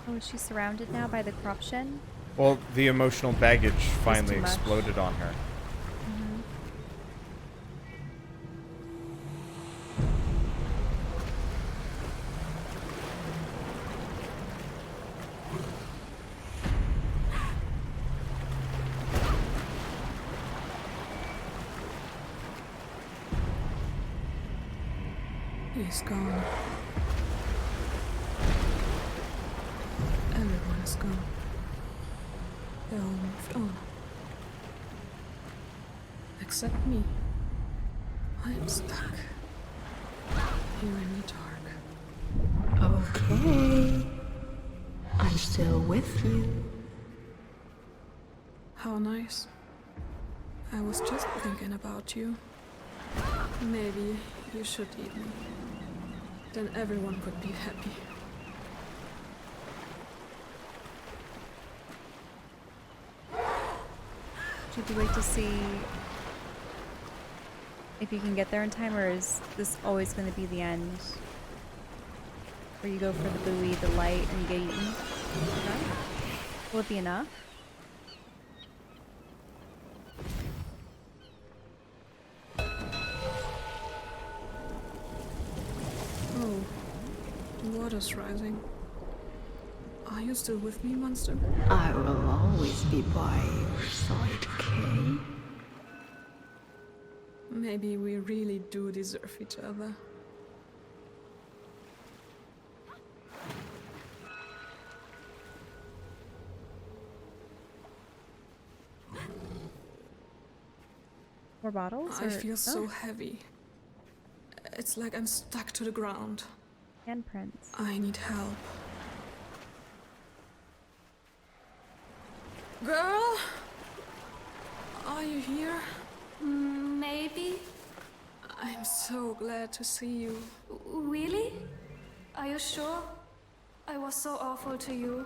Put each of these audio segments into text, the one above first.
Oh, is she surrounded now by the corruption? Well, the emotional baggage finally exploded on her. Mm-hmm. He's gone. Everyone is gone. They all moved on. Except me. I am stuck. Here in the dark. Okay. I'm still with you. How nice. I was just thinking about you. Maybe you should eat me. Then everyone could be happy. Should you wait to see if you can get there in time, or is this always going to be the end? Where you go for the buoy, the light, and you get eaten? Okay. Will it be enough? Oh, water's rising. Are you still with me, monster? I will always be by your side, Kay. Maybe we really do deserve each other. More bottles? I feel so heavy. It's like I'm stuck to the ground. Handprints. I need help. Girl? Are you here? Maybe. I'm so glad to see you. Really? Are you sure? I was so awful to you.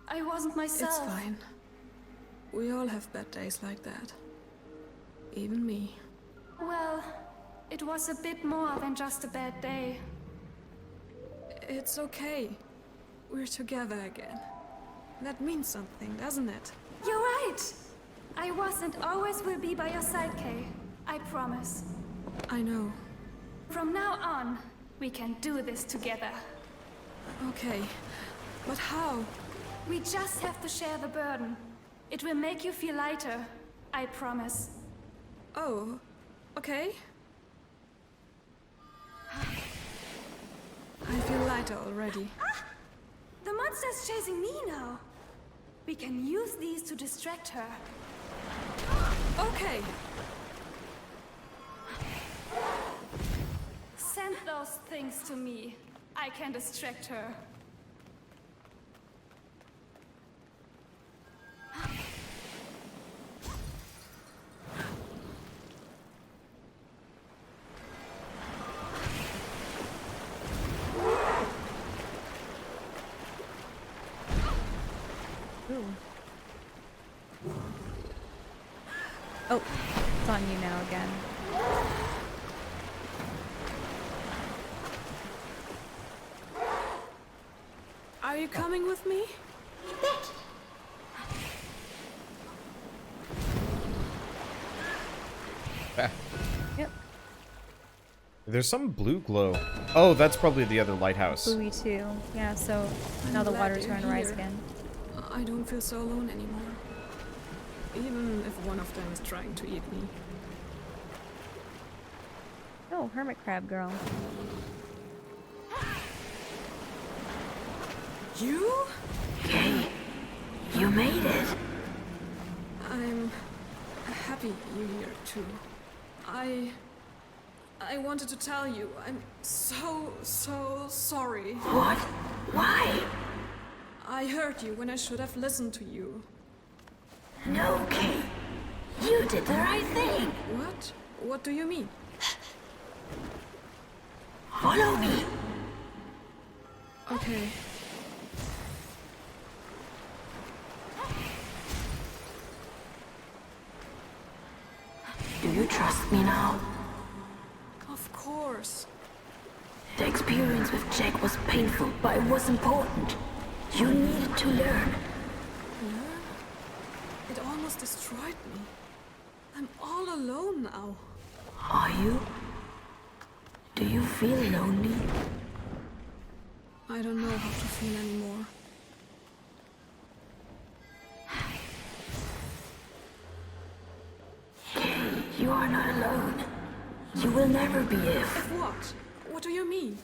I wasn't myself. It's fine. We all have bad days like that. Even me. Well, it was a bit more than just a bad day. It's okay. We're together again. That means something, doesn't it? You're right! I was and always will be by your side, Kay. I promise. I know. From now on, we can do this together. Okay. But how? We just have to share the burden. It will make you feel lighter. I promise. Oh, okay. I feel lighter already. Ah! The monster's chasing me now. We can use these to distract her. Okay. Send those things to me. I can distract her. Ooh. Oh, it's on you now again. Are you coming with me? Yep. There's some blue glow. Oh, that's probably the other lighthouse. Buoy too. Yeah, so now I'm the glad water's you're going to rise here. again. I don't feel so alone anymore. Even if one of them is trying to eat me. Oh, hermit crab girl. You? Kay, you made it. I'm happy you're here too. I wanted to tell you, I'm so sorry. What? Why? I heard you when I should have listened to you. No, Kay. You did the right thing. What? What do you mean? Follow me. Okay. Do you trust me now? Of course. The experience with Jack was painful, but it was important. You need to learn. Learn? It almost destroyed me. I'm all alone now. Are you? Do you feel lonely? I don't know how to feel anymore. Kay, you are not alone. You will never be if. If what? What do you mean?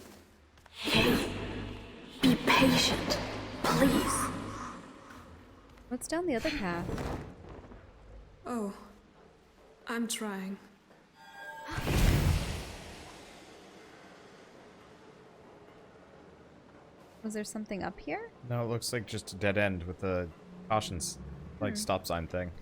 Kay, be patient, please. What's down the other path? Oh, I'm trying. Was there something up here? No, it looks like just a dead end with a cautions, like stop sign thing.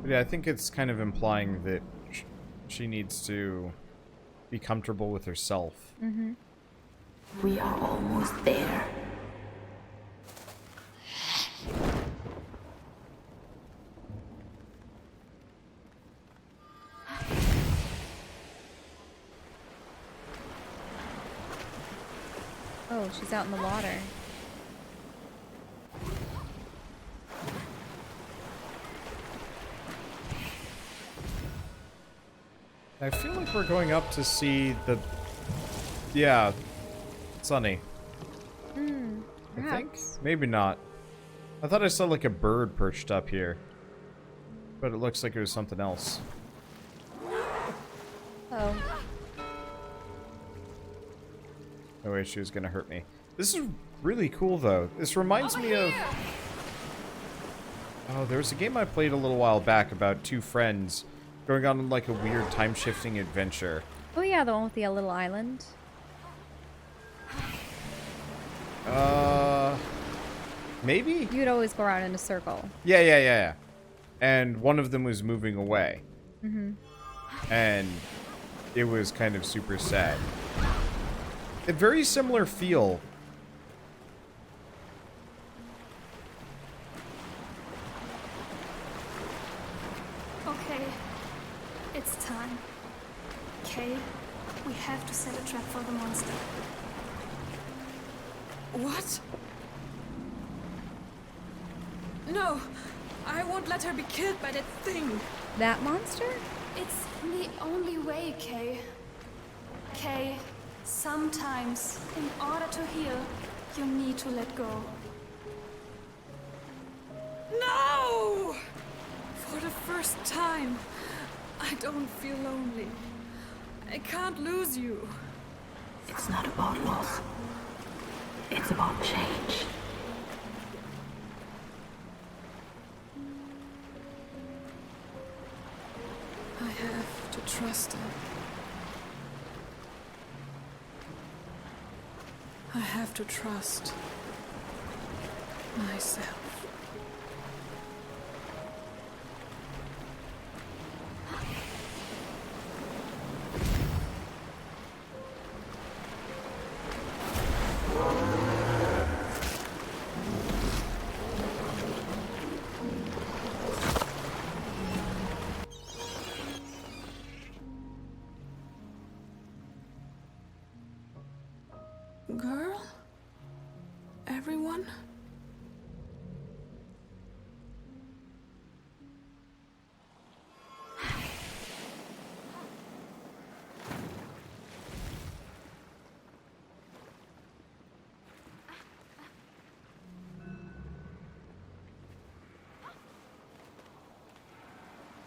But yeah, I think it's kind of implying that she needs to be comfortable with herself. Mm-hmm. We are almost there. Oh, she's out in the water. I feel like we're going up to see the... Yeah, Sunny. I think? Perhaps. Maybe not. I thought I saw like a bird perched up here. But it looks like it was something else. Oh. No way she was gonna hurt me. This is really cool though. This reminds me of... Oh, there was a game I played a little while back about two friends going on like a weird time-shifting adventure. Oh yeah, the one with the little island. Maybe? You'd always go around in a circle. Yeah. And one of them was moving away. Mm-hmm. And it was kind of super sad. A very similar feel. Okay, it's time. Kay, we have to set a trap for the monster. What? No! I won't let her be killed by that thing! That monster? It's the only way, Kay. Kay, sometimes, in order to heal, you need to let go. No! For the first time, I don't feel lonely. I can't lose you. It's not about loss. It's about change. I have to trust him. I have to trust myself. Girl? Everyone?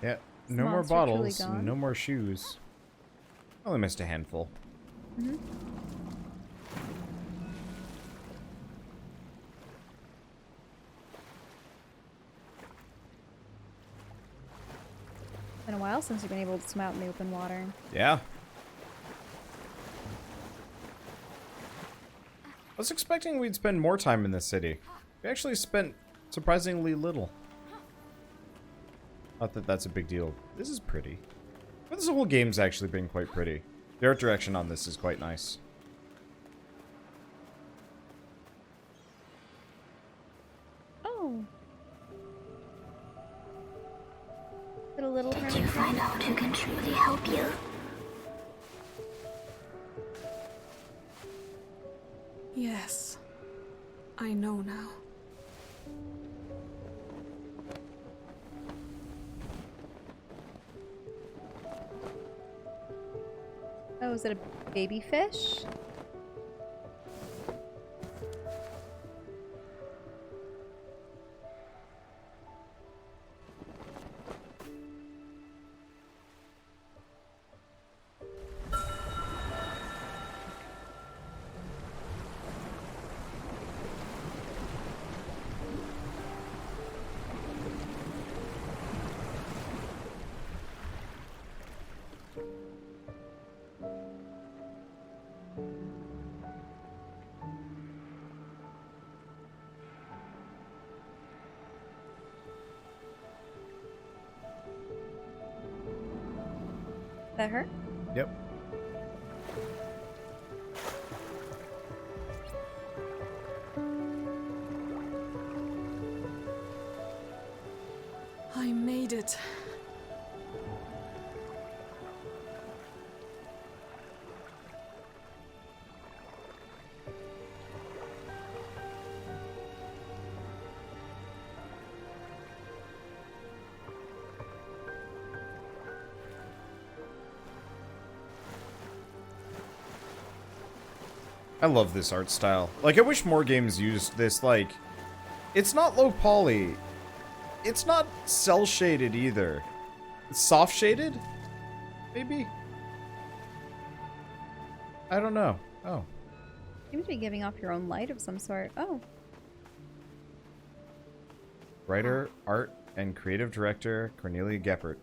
Yeah, the no more monster truly bottles, gone? no more shoes. Only missed a handful. Mm-hmm. Been a while since you've been able to swim out in the open water. Yeah. I was expecting we'd spend more time in this city. We actually spent surprisingly little. Not that that's a big deal. This is pretty. But this whole game's actually been quite pretty. The art direction on this is quite nice. Oh. Is it a little Did you hermit? find out who can truly help you. Yes, I know now. Oh, is it a baby fish? That her? Yep. I made it. I love this art style. Like, I wish more games used this, like... It's not low poly. It's not cel-shaded either. It's soft-shaded? Maybe? I don't know. Oh. You seem to be giving off your own light of some sort. Oh. Writer, art, and creative director, Cornelia Geppert.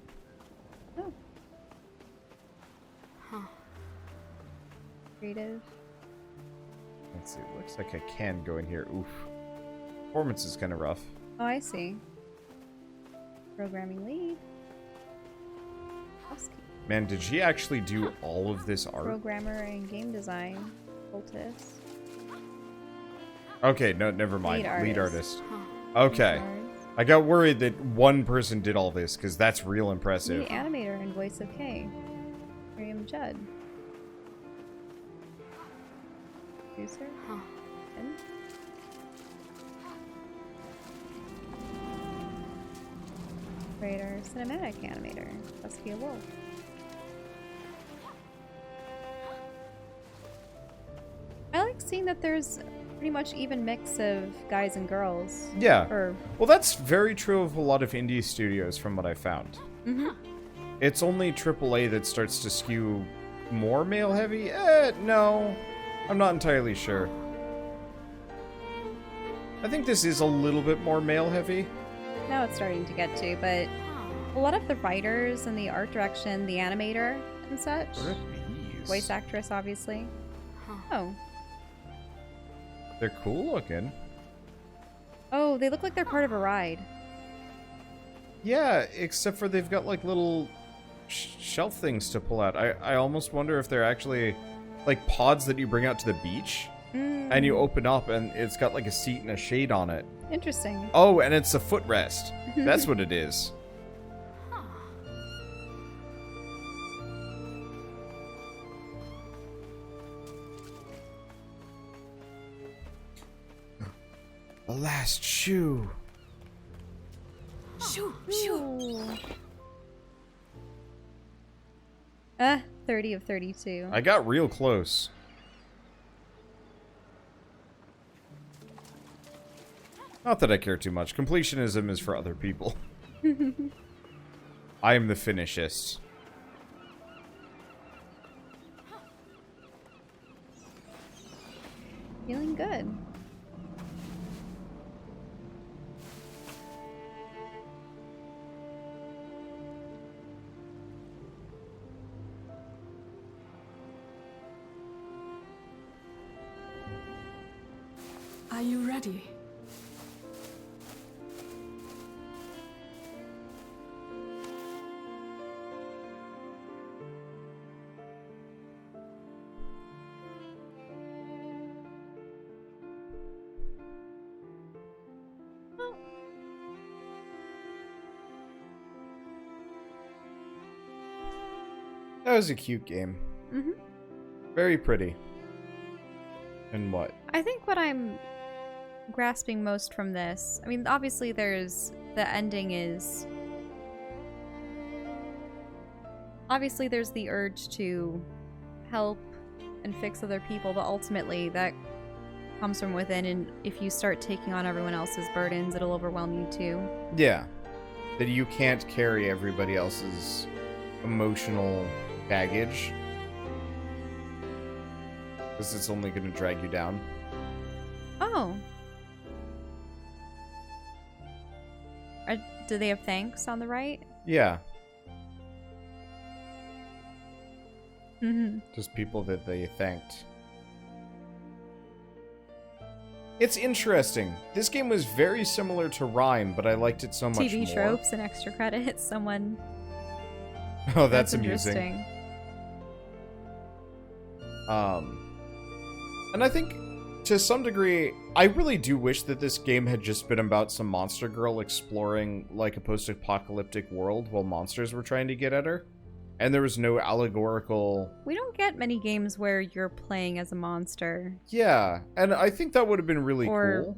Oh. Creative. Let's see. It looks like I can go in here. Oof. Performance is kind of rough. Oh, I see. Programming lead. Housekeeper. Man, did she actually do all of this art? Programmer and game design. Cultist. Okay, no, never mind. Lead Lead artist. artist. Okay. Stars. I got worried that one person did all this, because that's real impressive. Lead animator and voice of K. Miriam Judd. Producer. And creator, cinematic animator. Saskia Wolf. I like seeing that there's pretty much even mix of guys and girls. Yeah. Or Well, that's very true of a lot of indie studios from what I found. It's only AAA that starts to skew more male heavy? No. I'm not entirely sure. I think this is a little bit more male heavy. now it's starting to get to, but a lot of the writers and the art direction, the animator and such, What are these? voice actress obviously. Oh. They're cool looking. Oh, they look like they're part of a ride. Yeah, except for they've got like little shelf things to pull out. I almost wonder if they're actually like pods that you bring out to the beach and you open up and it's got like a seat and a shade on it. Interesting. Oh, and it's a footrest. That's what it is. The last shoe. Shoo, shoo. 30 of 32. I got real close. Not that I care too much. Completionism is for other people. I am the finishist. Feeling good. Are you ready? That was a cute game. Mm-hmm. Very pretty. And what? I think what I'm grasping most from this, I mean, obviously there's, the ending is, obviously there's the urge to help and fix other people, but ultimately that comes from within, and if you start taking on everyone else's burdens, it'll overwhelm you too. Yeah. That you can't carry everybody else's emotional baggage. Because it's only going to drag you down. Oh. Do they have thanks on the right? Yeah. Mm-hmm. Just people that they thanked. It's interesting. This game was very similar to Rime, but I liked it so much TV more. tropes and extra credits. Someone. Oh, that's amusing. Interesting. And I think to some degree, I really do wish that this game had just been about some monster girl exploring like a post-apocalyptic world while monsters were trying to get at her. And there was no allegorical... We don't get many games where you're playing as a monster. Yeah, and I think that would have been really or cool.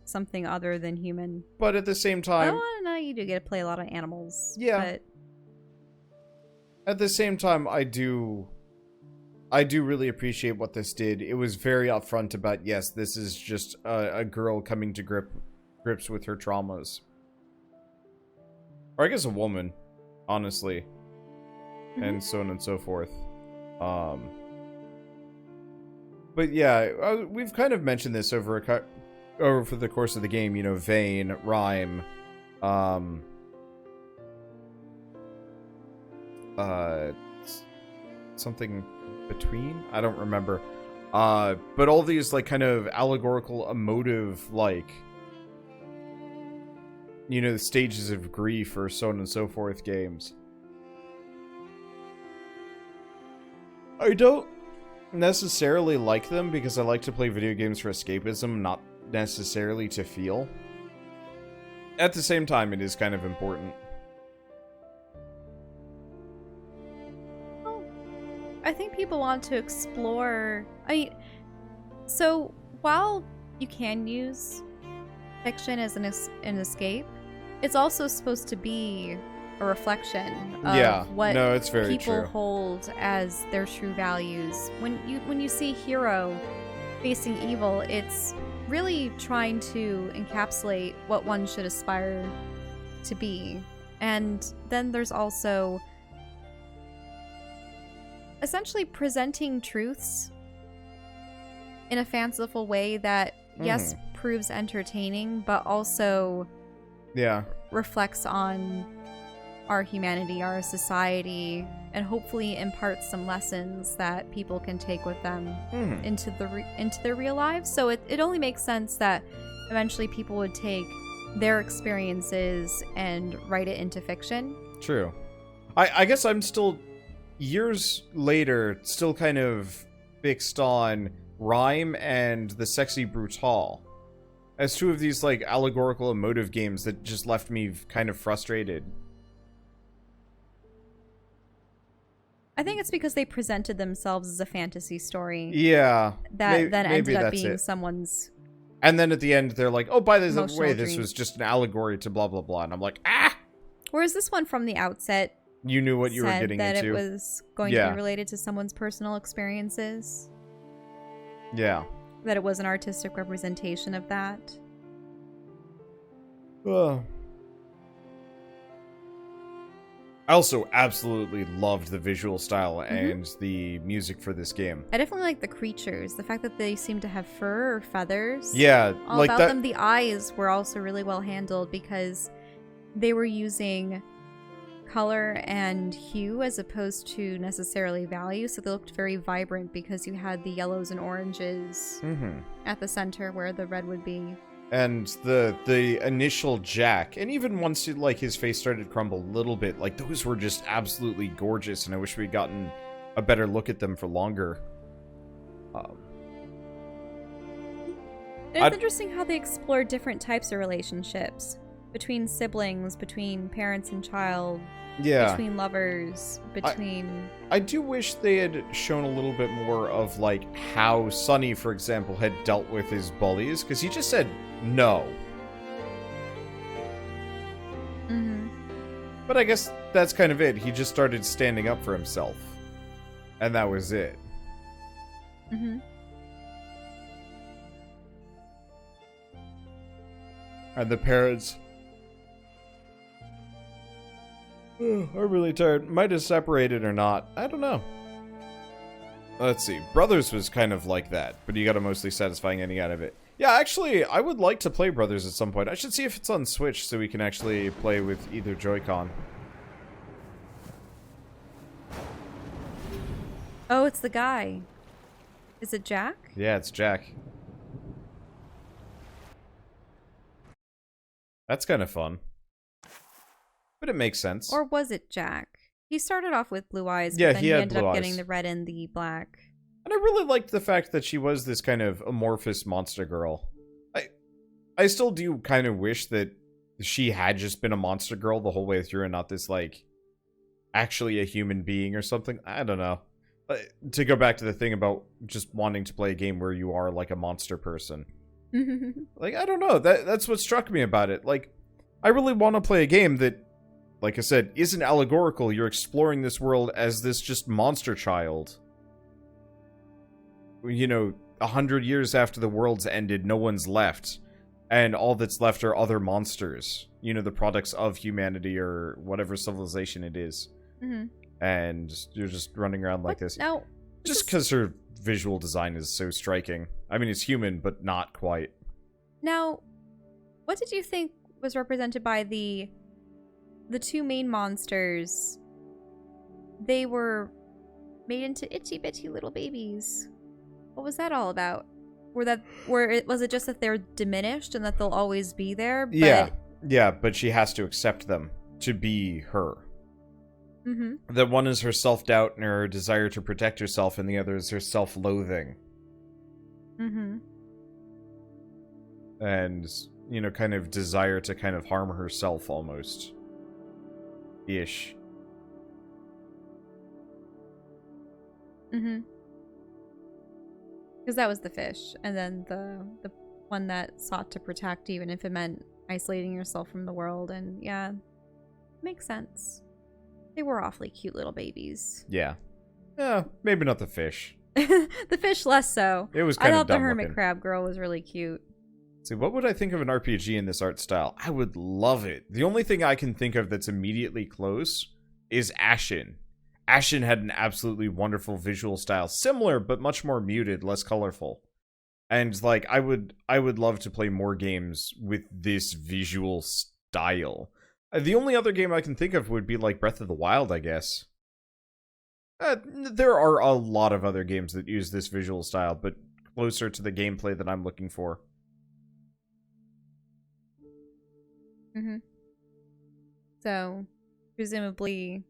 Something other than human. But at the same time... Oh, no, you do get to play a lot of animals. Yeah. But at the same time, I do really appreciate what this did. It was very upfront about, yes, this is just a girl coming to grips with her traumas. Or I guess a woman, honestly. And so on and so forth. But yeah, we've kind of mentioned this over for the course of the game. You know, Vane, Rime, something between? I don't remember. But all these like kind of allegorical, emotive, like, you know, the stages of grief or so on and so forth games. I don't necessarily like them because I like to play video games for escapism, not necessarily to feel. At the same time, it is kind of important. well, I think people want to explore. I mean, so while you can use fiction as an escape, it's also supposed to be a reflection of what no, it's very people true. hold as their true values. When you see hero facing evil, it's really trying to encapsulate what one should aspire to be. And then there's also essentially presenting truths in a fanciful way that, yes, proves entertaining, but also reflects on our humanity, our society, and hopefully imparts some lessons that people can take with them into their real lives. So it only makes sense that eventually people would take their experiences and write it into fiction. True. I guess I'm still, years later, still kind of fixed on Rime and the Sexy Brutal as two of these like allegorical emotive games that just left me kind of frustrated. I think it's because they presented themselves as a fantasy story. Yeah. That ended up that's being it. someone's. And then at the end, they're like, oh, by the Emotional way, this dream. was just an allegory to blah, blah, blah. And I'm like, ah! Whereas this one from the outset You knew what you were said getting that into. it was going to be related to someone's personal experiences. Yeah. That it was an artistic representation of that. I also absolutely loved the visual style and the music for this game. I definitely like the creatures. The fact that they seem to have fur or feathers. Yeah, All like about that. them. The eyes were also really well handled because they were using color and hue as opposed to necessarily value. So they looked very vibrant because you had the yellows and oranges at the center where the red would be. And the initial Jack, and even once like his face started to crumble a little bit, like those were just absolutely gorgeous, and I wish we'd gotten a better look at them for longer. It's interesting how they explore different types of relationships. between siblings, between parents and child, between lovers, between... I do wish they had shown a little bit more of, like, how Sonny, for example, had dealt with his bullies, because he just said no. But I guess that's kind of it. He just started standing up for himself. And that was it. And the parents... I'm really tired. Might have separated or not. I don't know. Let's see. Brothers was kind of like that, but you got a mostly satisfying ending out of it. Yeah, actually, I would like to play Brothers at some point. I should see if it's on Switch so we can actually play with either Joy-Con. Oh, it's the guy. Is it Jack? Yeah, it's Jack. That's kind of fun. But it makes sense. Or was it Jack? He started off with blue eyes, yeah, but then he ended up eyes. getting the red and the black. And I really liked the fact that she was this kind of amorphous monster girl. I still do kind of wish that she had just been a monster girl the whole way through and not this, like, actually a human being or something. I don't know. To go back to the thing about just wanting to play a game where you are, like, a monster person. Like, I don't know. That's what struck me about it. Like, I really want to play a game that, like I said, isn't allegorical. You're exploring this world as this just monster child. You know, 100 years after the world's ended, no one's left. And all that's left are other monsters. You know, the products of humanity or whatever civilization it is. And you're just running around like this. No. Just because her visual design is so striking. I mean, it's human, but not quite. Now, what did you think was represented by the two main monsters? They were made into itchy bitty little babies. What was that all about? Was it just that they're diminished and that they'll always be there? But... Yeah, but she has to accept them to be her. That one is her self-doubt and her desire to protect herself, and the other is her self-loathing. And, you know, kind of desire to kind of harm herself, almost. Ish. Because that was the fish, and then the one that sought to protect, even if it meant isolating yourself from the world, and yeah, makes sense. They were awfully cute little babies. Yeah. Maybe not the fish. The fish less so. It was kind of of dumb the hermit looking. crab girl was really cute. See, what would I think of an RPG in this art style? I would love it. The only thing I can think of that's immediately close is Ashen. Ashen had an absolutely wonderful visual style, similar but much more muted, less colorful. And like I would love to play more games with this visual style. The only other game I can think of would be like Breath of the Wild, I guess. There are a lot of other games that use this visual style, but closer to the gameplay that I'm looking for. So, presumably,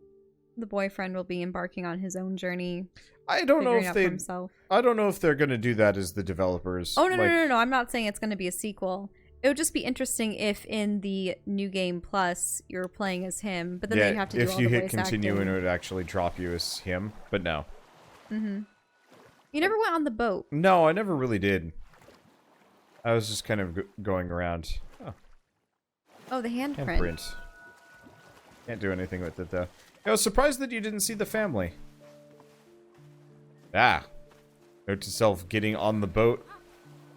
the boyfriend will be embarking on his own journey. I don't know if they're going to do that as the developers. Oh, no. I'm not saying it's going to be a sequel. It would just be interesting if in the New Game Plus you're playing as him, but then you have to do all the voice acting. If you hit continue and it would actually drop you as him, but no. You never went on the boat. No, I never really did. I was just kind of going around. Oh, the handprint. Handprint. Can't do anything with it, though. I was surprised that you didn't see the family. Note to self, getting on the boat,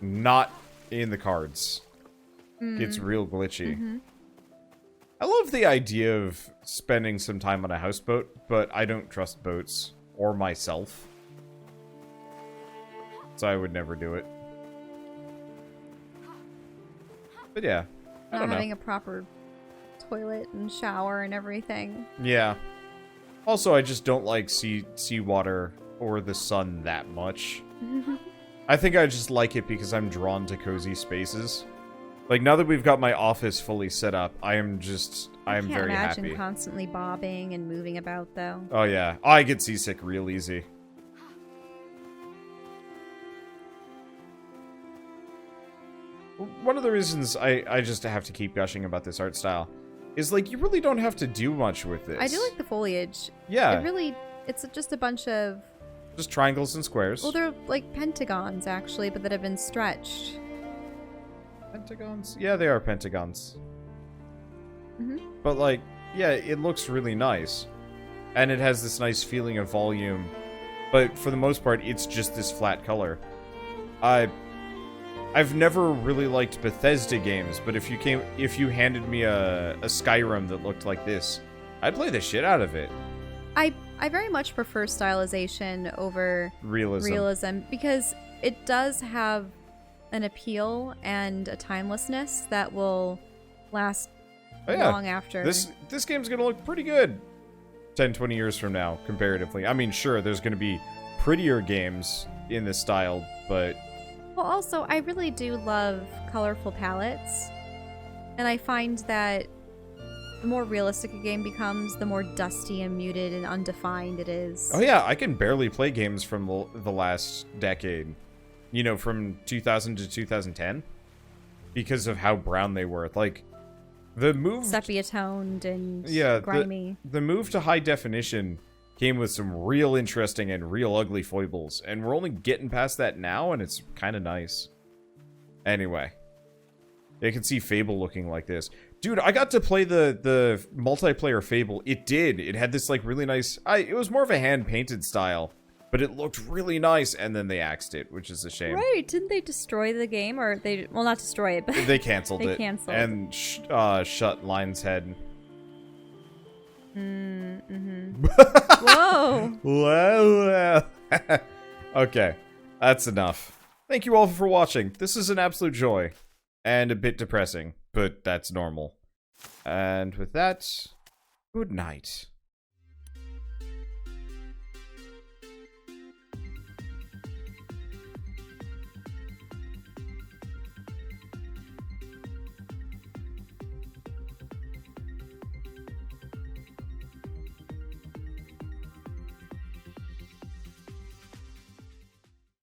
not in the cards. It's real glitchy. I love the idea of spending some time on a houseboat, but I don't trust boats or myself. So I would never do it. But yeah, I don't know. Not having a proper toilet and shower and everything. Yeah. Also, I just don't like seawater or the sun that much. I think I just like it because I'm drawn to cozy spaces. Like, now that we've got my office fully set up, I am very happy. I can't imagine constantly bobbing and moving about, though. Oh, yeah. I get seasick real easy. one of the reasons I just have to keep gushing about this art style is, like, you really don't have to do much with this. I do like the foliage. Yeah. It's just a bunch of... Just triangles and squares. Well, they're like pentagons, actually, but that have been stretched. Pentagons? Yeah, they are pentagons. Mm-hmm. But, like, yeah, it looks really nice. And it has this nice feeling of volume. But for the most part, it's just this flat color. I've never really liked Bethesda games, but if you handed me a Skyrim that looked like this, I'd play the shit out of it. I very much prefer stylization over realism because it does have an appeal and a timelessness that will last long after. This game's gonna look pretty good 10, 20 years from now, comparatively. I mean, sure, there's gonna be prettier games in this style, but... Well, also, I really do love colorful palettes, and I find that the more realistic a game becomes, the more dusty and muted and undefined it is. Oh yeah, I can barely play games from the last decade. You know, from 2000 to 2010. Because of how brown they were. Like, the move... Sepia-toned and grimy. The move to high definition came with some real interesting and real ugly foibles. And we're only getting past that now, and it's kind of nice. Anyway. You can see Fable looking like this. Dude, I got to play the multiplayer Fable. It did. It had this, like, really nice... it was more of a hand-painted style. But it looked really nice, and then they axed it, which is a shame. Right. Didn't they destroy the game? Or they... Well, not destroy it, but... They canceled it. They canceled. And shut Lion's Head. Mm-hmm. Whoa! Well. Okay. That's enough. Thank you all for watching. This is an absolute joy. And a bit depressing, but that's normal. And with that, good night.